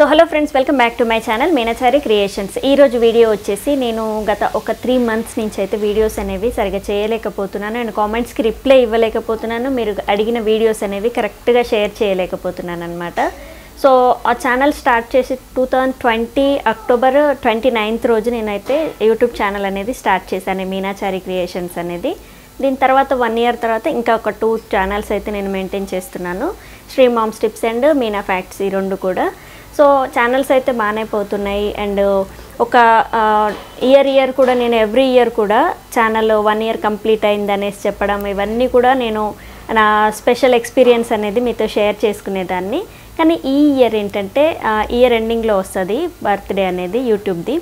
So hello friends, welcome back to my channel Meenachari creations. ఈరోజు video వచ్చేసి నేను గత ఒక 3 months నుంచి అయితే వీడియోస్ అనేవి సరిగా చేయలేకపోతున్నాను అండ్ కామెంట్స్కి రిప్లై ఇవ్వలేకపోతున్నాను. మీరు అడిగిన వీడియోస్ అనేవి కరెక్ట్గా షేర్ చేయలేకపోతున్నాను అనమాట. సో ఆ ఛానల్ స్టార్ట్ చేసి 2020 October 29th రోజు నేనైతే యూట్యూబ్ ఛానల్ అనేది స్టార్ట్ చేశాను, మీనాచారి క్రియేషన్స్ అనేది. దీని తర్వాత 1 year తర్వాత ఇంకా ఒక 2 ఛానల్స్ అయితే నేను మెయింటైన్ చేస్తున్నాను, Sri moms tips and Meena facts, ఈ 2 కూడా. సో ఛానల్స్ అయితే బాగానే పోతున్నాయి అండ్ ఒక ఇయర్ కూడా నేను ఎవ్రీ ఇయర్ కూడా ఛానల్ 1 year కంప్లీట్ అయింది అనేసి చెప్పడం, ఇవన్నీ కూడా నేను నా స్పెషల్ ఎక్స్పీరియన్స్ అనేది మీతో షేర్ చేసుకునేదాన్ని. కానీ ఈ ఇయర్ ఏంటంటే ఇయర్ ఎండింగ్లో వస్తుంది బర్త్డే అనేది యూట్యూబ్ది,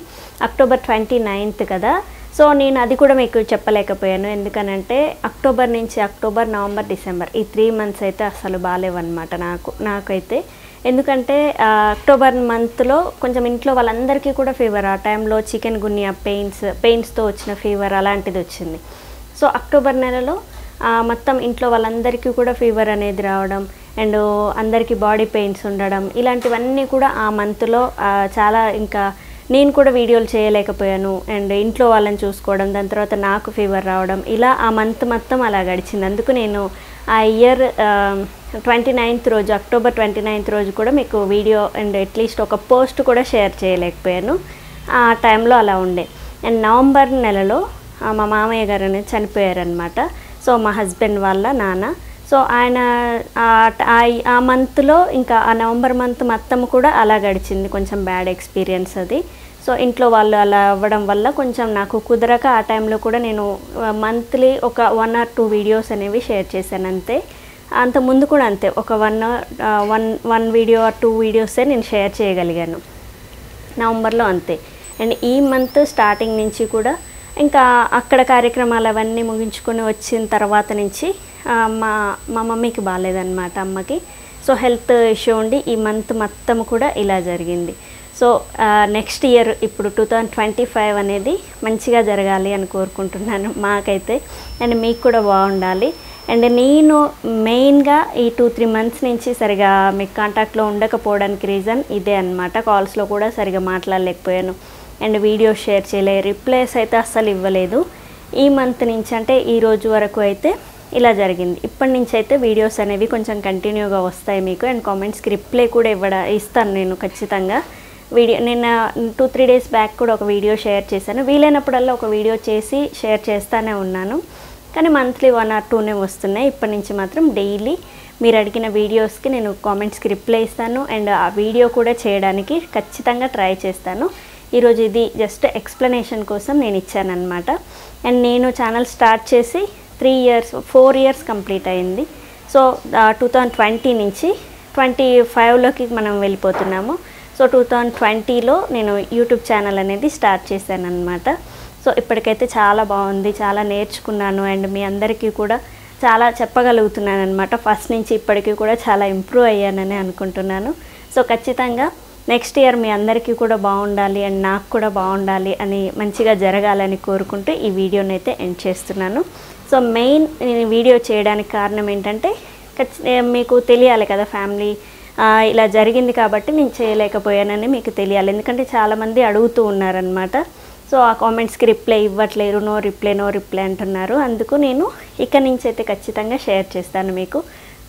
October 29th కదా. సో నేను అది కూడా మీకు చెప్పలేకపోయాను, ఎందుకనంటే అక్టోబర్ నుంచి అక్టోబర్, నవంబర్, డిసెంబర్ ఈ 3 months అయితే అసలు బాగాలేవన్నమాట నాకైతే. ఎందుకంటే అక్టోబర్ మంత్లో కొంచెం ఇంట్లో వాళ్ళందరికీ కూడా ఫీవర్, ఆ టైంలో చికెన్ గున్యా పెయిన్స్తో వచ్చిన ఫీవర్ అలాంటిది వచ్చింది. సో అక్టోబర్ నెలలో మొత్తం ఇంట్లో వాళ్ళందరికీ కూడా ఫీవర్ అనేది రావడం అండ్ అందరికీ బాడీ పెయిన్స్ ఉండడం, ఇలాంటివన్నీ కూడా ఆ మంత్లో చాలా, ఇంకా నేను కూడా వీడియోలు చేయలేకపోయాను అండ్ ఇంట్లో వాళ్ళని చూసుకోవడం, దాని తర్వాత నాకు ఫీవర్ రావడం, ఇలా ఆ మంత్ మొత్తం అలా గడిచింది. అందుకు నేను ఆ ఇయర్ 29th రోజు, October 29th రోజు కూడా మీకు వీడియో అండ్ అట్లీస్ట్ ఒక పోస్ట్ కూడా షేర్ చేయలేకపోయాను. ఆ టైంలో అలా ఉండే. అండ్ నవంబర్ నెలలో మా మామయ్య గారు అనేది చనిపోయారనమాట. సో మా హస్బెండ్ వాళ్ళ నాన్న. సో ఆయన ఆ మంత్లో, ఇంకా ఆ నవంబర్ మంత్ మొత్తం కూడా అలా గడిచింది, కొంచెం బ్యాడ్ ఎక్స్పీరియన్స్ అది. సో ఇంట్లో వాళ్ళు అలా అవ్వడం వల్ల కొంచెం నాకు కుదరక ఆ టైంలో కూడా నేను మంత్లీ ఒక 1 or 2 వీడియోస్ అనేవి షేర్ చేశాను అంతే. అంత ముందు కూడా అంతే, ఒక 1 వీడియో ఆర్ 2 వీడియోసే నేను షేర్ చేయగలిగాను నవంబర్లో అంతే. అండ్ ఈ మంత్ స్టార్టింగ్ నుంచి కూడా ఇంకా అక్కడ కార్యక్రమాలు అవన్నీ ముగించుకొని వచ్చిన తర్వాత నుంచి మా మమ్మీకి బాగాలేదన్నమాట, అమ్మకి. సో హెల్త్ ఇష్యూ ఉండి ఈ మంత్ మొత్తం కూడా ఇలా జరిగింది. సో నెక్స్ట్ ఇయర్ ఇప్పుడు 2025 అనేది మంచిగా జరగాలి అని కోరుకుంటున్నాను మాకైతే, అండ్ మీకు కూడా బాగుండాలి. అండ్ నేను మెయిన్గా ఈ 2-3 months నుంచి సరిగా మీకు కాంటాక్ట్లో ఉండకపోవడానికి రీజన్ ఇదే అనమాట. కాల్స్లో కూడా సరిగా మాట్లాడలేకపోయాను అండ్ వీడియో షేర్ చేయలేదు, రిప్లైస్ అయితే అస్సలు ఇవ్వలేదు. ఈ మంత్ నుంచి అంటే ఈ రోజు వరకు అయితే ఇలా జరిగింది. ఇప్పటి నుంచి అయితే వీడియోస్ అనేవి కొంచెం కంటిన్యూగా వస్తాయి మీకు అండ్ కామెంట్స్కి రిప్లై కూడా ఇస్తాను నేను ఖచ్చితంగా. నిన్న 2-3 days బ్యాక్ కూడా ఒక వీడియో షేర్ చేశాను, వీలైనప్పుడల్లా ఒక వీడియో చేసి షేర్ చేస్తూనే ఉన్నాను. కానీ మంత్లీ 1 or 2 వస్తున్నాయి. ఇప్పటి నుంచి మాత్రం డైలీ మీరు అడిగిన వీడియోస్కి నేను కామెంట్స్కి రిప్లై ఇస్తాను అండ్ ఆ వీడియో కూడా చేయడానికి ఖచ్చితంగా ట్రై చేస్తాను. ఈరోజు ఇది జస్ట్ ఎక్స్ప్లెనేషన్ కోసం నేను ఇచ్చానమాట. అండ్ నేను ఛానల్ స్టార్ట్ చేసి 4 years కంప్లీట్ అయింది. సో 2020 నుంచి 25లోకి మనం వెళ్ళిపోతున్నాము. సో 2020లో నేను యూట్యూబ్ ఛానల్ అనేది స్టార్ట్ చేశాను అనమాట. సో ఇప్పటికైతే చాలా బాగుంది, చాలా నేర్చుకున్నాను అండ్ మీ అందరికీ కూడా చాలా చెప్పగలుగుతున్నాను అనమాట. ఫస్ట్ నుంచి ఇప్పటికీ కూడా చాలా ఇంప్రూవ్ అయ్యానని అనుకుంటున్నాను. సో ఖచ్చితంగా నెక్స్ట్ ఇయర్ మీ అందరికీ కూడా బాగుండాలి అండ్ నాకు కూడా బాగుండాలి అని, మంచిగా జరగాలని కోరుకుంటూ ఈ వీడియోని అయితే ఎండ్ చేస్తున్నాను. సో మెయిన్ నేను వీడియో చేయడానికి కారణం ఏంటంటే మీకు తెలియాలి కదా, ఫ్యామిలీ ఇలా జరిగింది కాబట్టి నేను చేయలేకపోయానని మీకు తెలియాలి. ఎందుకంటే చాలామంది అడుగుతూ ఉన్నారనమాట. సో ఆ కామెంట్స్కి రిప్లై ఇవ్వట్లేరు, నో రిప్లై అంటున్నారు. అందుకు నేను ఇక నుంచి అయితే ఖచ్చితంగా షేర్ చేస్తాను మీకు.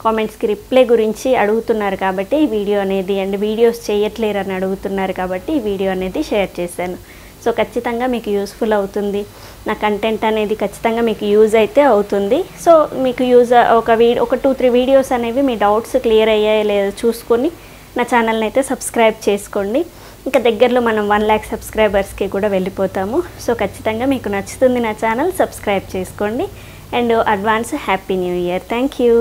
కామెంట్స్కి రిప్లై గురించి అడుగుతున్నారు కాబట్టి ఈ వీడియో అనేది, అండ్ వీడియోస్ చేయట్లేరు అని అడుగుతున్నారు కాబట్టి ఈ వీడియో అనేది షేర్ చేశాను. సో ఖచ్చితంగా మీకు యూస్ఫుల్ అవుతుంది, నా కంటెంట్ అనేది ఖచ్చితంగా మీకు యూజ్ అయితే అవుతుంది. సో మీకు యూజ్ ఒక 2-3 వీడియోస్ అనేవి మీ డౌట్స్ క్లియర్ అయ్యాయో లేదో చూసుకొని నా ఛానల్ని అయితే సబ్స్క్రైబ్ చేసుకోండి. ఇంకా దగ్గరలో మనం 1 lakh సబ్స్క్రైబర్స్కి కూడా వెళ్ళిపోతాము. సో ఖచ్చితంగా మీకు నచ్చుతుంది నా ఛానల్, సబ్స్క్రైబ్ చేసుకోండి and advance happy new year. Thank you.